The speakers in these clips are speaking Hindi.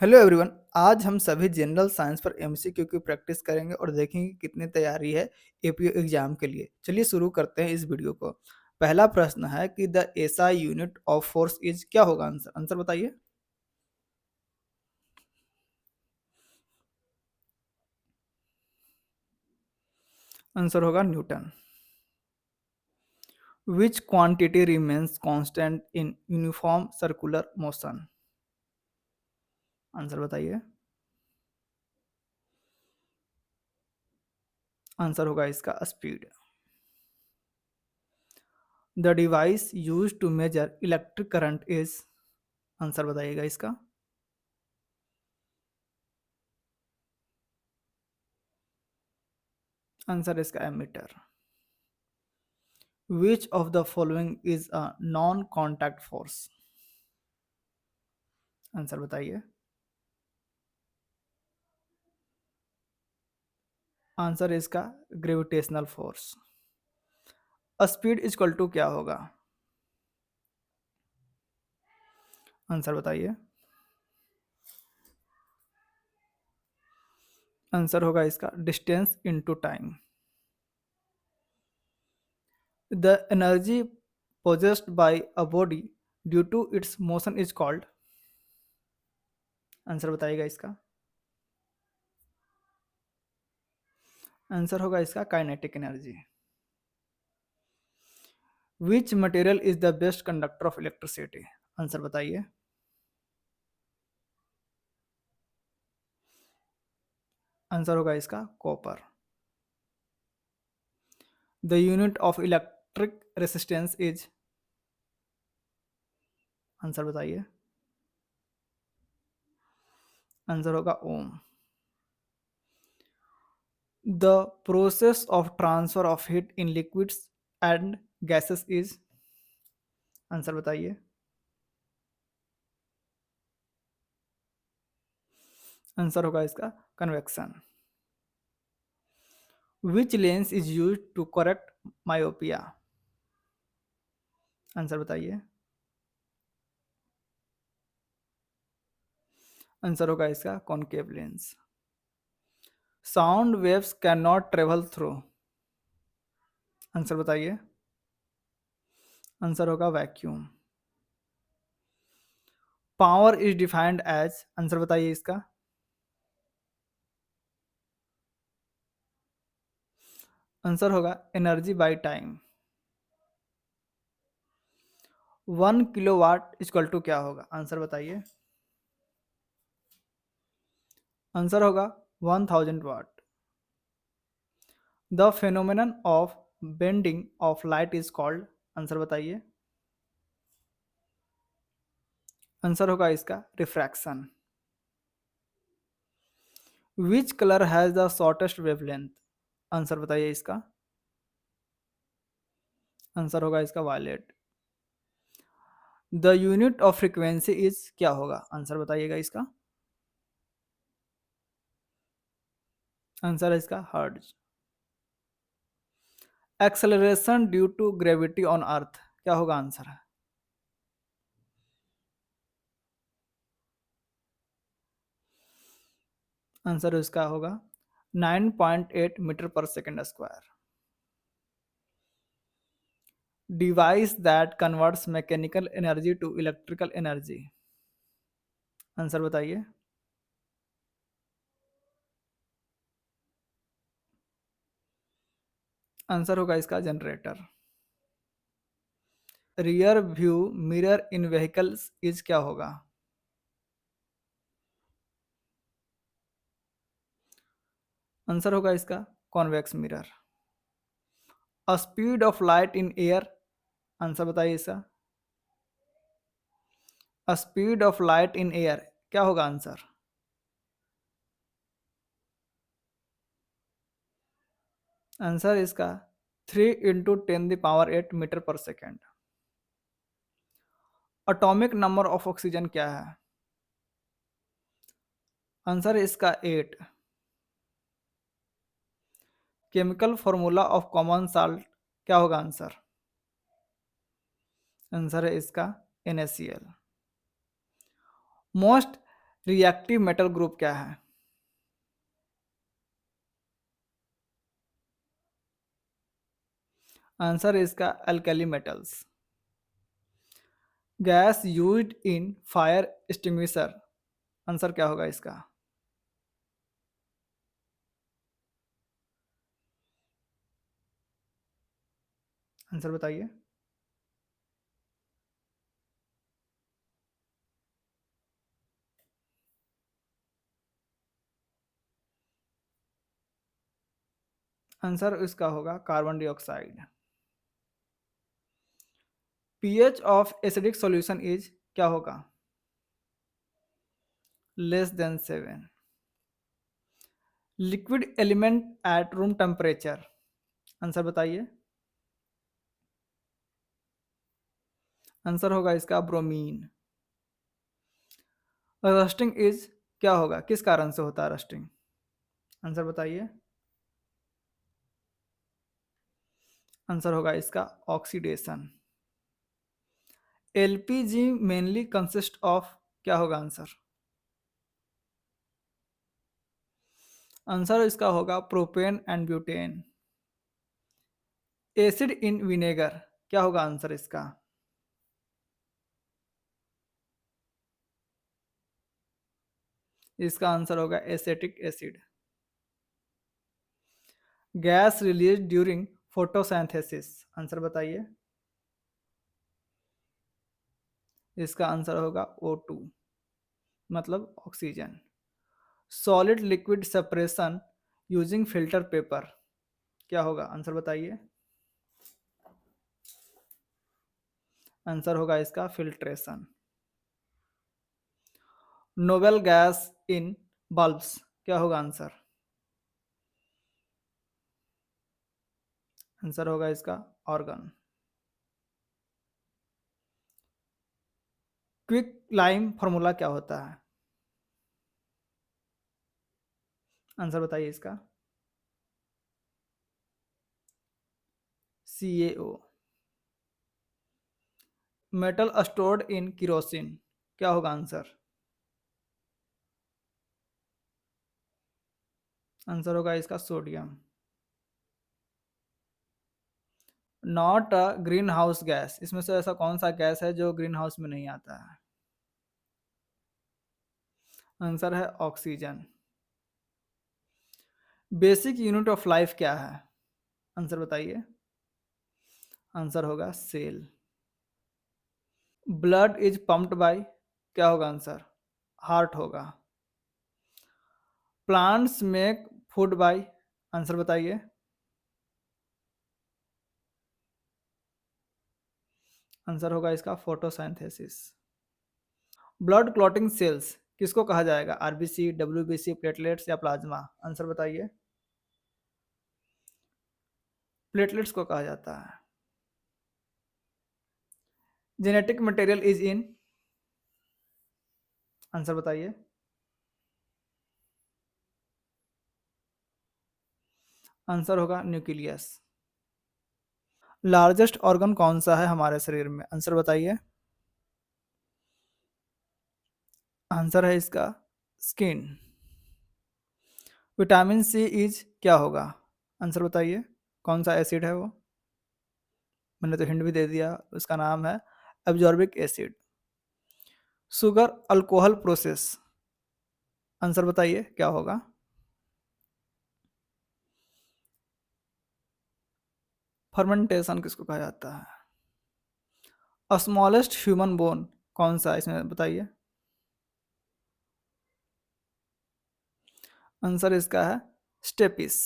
Hello everyone. आज हम सभी जनरल साइंस पर एमसीक्यू की प्रैक्टिस करेंगे और देखेंगे कितनी तैयारी है एपीओ एग्जाम के लिए। चलिए शुरू करते हैं इस वीडियो को। पहला प्रश्न है कि the SI unit of force is क्या होगा? आंसर आंसर बताइए। आंसर होगा Newton. Which quantity remains constant in uniform circular motion? Answer बताइए। आंसर होगा इसका speed. The device use to measure electric current is? Answer बताइएगा इसका। आंसर इसका ammeter. Which of the following is a non-contact force? Answer बताइए। आंसर इसका gravitational force. Speed equal to क्या होगा? आंसर बताइए। आंसर होगा इसका distance into time. The energy possessed by a body due to its motion is called? Answer बताइएगा इसका। आंसर होगा इसका kinetic energy. Which material is the best conductor of electricity? Answer बताइए। आंसर होगा इसका copper. The unit of electric resistance is? Answer बताइए। आंसर होगा ohm. The process of transfer of heat in liquids and gases is? Answer बताइए। आंसर होगा इसका convection. Which lens is use to correct myopia? Answer बताइए। आंसर होगा इसका concave lens. Sound waves can not travel through? Answer बताइए। आंसर होगा vacuum. Power is defined as? Answer बताइए इसका। आंसर होगा energy by time. 1 kilowatt equal to क्या होगा? आंसर बताइए। आंसर होगा 1000 watt. The phenomenon of bending of light is called? Answer बताइए। आंसर होगा इसका refraction. Which colour has the shortest wavelength? Answer बताइए इसका। आंसर होगा इसका violet. The unit of frequency is क्या होगा? आंसर बताइएगा इसका। आंसर है इसका hertz. Acceleration due to gravity on earth क्या होगा? आंसर है। आंसर इसका होगा 9.8 metre per second square. Device that converts mechanical energy to electrical energy? Answer बताइए। आंसर होगा इसका generator. Rear view mirror in vehicles is क्या होगा? आंसर होगा इसका convex mirror. Speed of light in air? Answer बताइए इसका। Speed of light in air क्या होगा? आंसर। आंसर इसका 3 × 10⁸ metre per second. Atomic number of oxygen क्या है? आंसर इसका 8। Chemical formula of common salt क्या होगा? आंसर। आंसर है इसका NaCl। Most reactive metal group क्या है? आंसर है इसका alkali metals. Gas used in fire extinguisher, answer क्या होगा इसका? आंसर बताइए। आंसर इसका होगा carbon dioxide. PH of acidic solution is क्या होगा? Less than 7। Liquid element at room temperature, answer बताइए। आंसर होगा इसका ब्रोमीन। रस्टिंग इज क्या होगा, किस कारण से होता है रस्टिंग? आंसर बताइए। आंसर होगा इसका oxidation. LPG mainly consist of क्या होगा आंसर? आंसर इसका होगा propane and butane. Acid in vinegar क्या होगा आंसर इसका? इसका आंसर होगा acetic acid. Gas release during photosynthesis, answer बताइए। इसका आंसर होगा O2, मतलब oxygen. Solid liquid separation using filter paper क्या होगा, आंसर बताइए। आंसर होगा इसका filtration. Noble gas in bulbs क्या होगा आंसर? आंसर होगा इसका ऑर्गन। क्विक लाइम फॉर्मूला क्या होता है? आंसर बताइए इसका। CaO। Metal stored in kerosene क्या होगा आंसर? आंसर होगा इसका sodium. Not a green house gas, इसमें से ऐसा कौन सा गैस है जो ग्रीन हाउस में नहीं आता है? आंसर है oxygen. Basic unit of life क्या है? आंसर बताइए। आंसर होगा cell. Blood is pumped by क्या होगा आंसर? हार्ट होगा। Plants make food by, answer बताइए। आंसर होगा इसका फोटोसिंथेसिस। ब्लड क्लॉटिंग सेल्स किसको कहा जाएगा? आरबीसी, डब्ल्यूबीसी, प्लेटलेट्स या प्लाज्मा, आंसर बताइए। प्लेटलेट्स को कहा जाता है। Genetic material is in, answer बताइए। आंसर होगा न्यूक्लियस। लार्जेस्ट ऑर्गन कौन सा है हमारे शरीर में, आंसर बताइए। आंसर है इसका स्किन। विटामिन सी इज क्या होगा, आंसर बताइए। कौन सा एसिड है वो? मैंने तो हिंट भी दे दिया, उसका नाम है absorbic acid. Sugar alcohol process, answer बताइए क्या होगा? फर्मेंटेशन किसको कहा जाता है? स्मॉलेस्ट ह्यूमन बोन कौन सा है इसमें बताइए। आंसर इसका है stapes.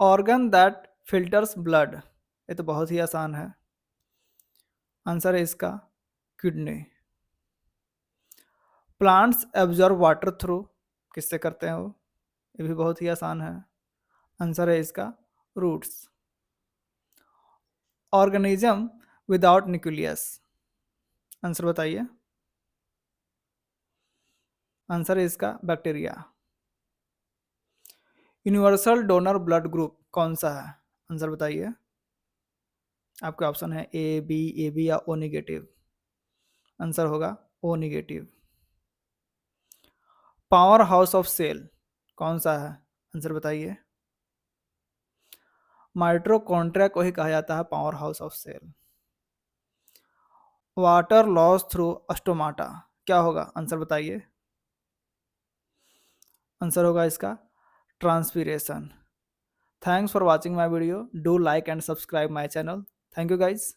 Organ that filters blood, ये तो बहुत ही आसान है। आंसर है इसका kidney. Plants absorb water through, किससे करते हैं वो? ये भी बहुत ही आसान है। आंसर है इसका roots. Organism without nucleus, answer बताइए। आंसर है इसका bacteria. Universal donor blood group कौन सा है, आंसर बताइए। आपके ऑप्शन है ए बी या ओ नेगेटिव। आंसर होगा O negative. Powerhouse of cell कौन सा है? आंसर बताइए। माइटोकॉन्ड्रिया को ही कहा जाता है powerhouse of cell. Water loss through stomata क्या होगा? आंसर बताइए। आंसर होगा इसका transpiration. Thanks for watching my video, do like and subscribe my channel. Thank you guys.